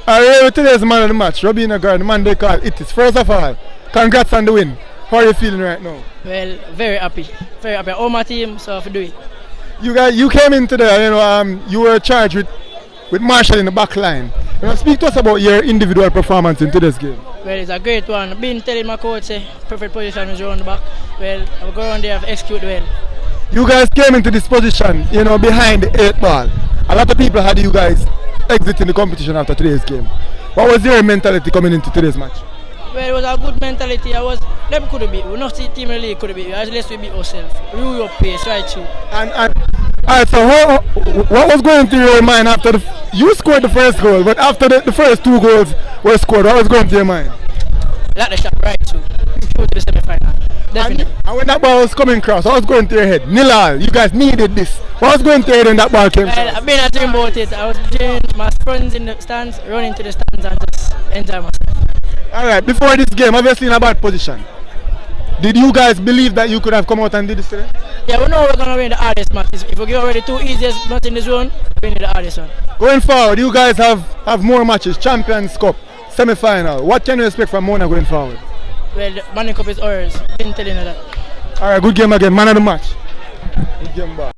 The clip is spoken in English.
Alright, today's man of the match, Robinho, the man they call it is. First of all, congrats on the win. How are you feeling right now? Well, very happy. Very happy. All my team, so I have to do it. You came in today, you were charged with Marshall in the back line. Speak to us about your individual performance in today's game. Well, it's a great one. I've been telling my coach, perfect position is around the back. Well, I'll go around there and execute well. You guys came into this position, behind the 8 ball. A lot of people had you guys exiting the competition after today's game. What was your mentality coming into today's match? Well, it was a good mentality. Them could have beat. We not see team really could have beat. Unless we beat ourselves. We were your pace, right through. Alright, so what was going through your mind after you scored the first goal, but after the first 2 goals were scored, what was going through your mind? Like the shot right through. Through to the semi-final. Definitely. And when that ball was coming across, what was going through your head? Nil-all, you guys needed this. What was going through your head when that ball came across? I've been dreaming about it. I was doing my friends in the stands, running to the stands and just enjoy myself. Alright, before this game, obviously in a bad position. Did you guys believe that you could have come out and did this today? Yeah, we know we're going to win the hardest matches. If we get already 2 easiest matches in the zone, we win the hardest one. Going forward, you guys have more matches, Champions Cup, semi-final. What can you expect from Mona going forward? Well, the Money Cup is ours. Been telling you that. Alright, good game again. Man of the match. Good game back.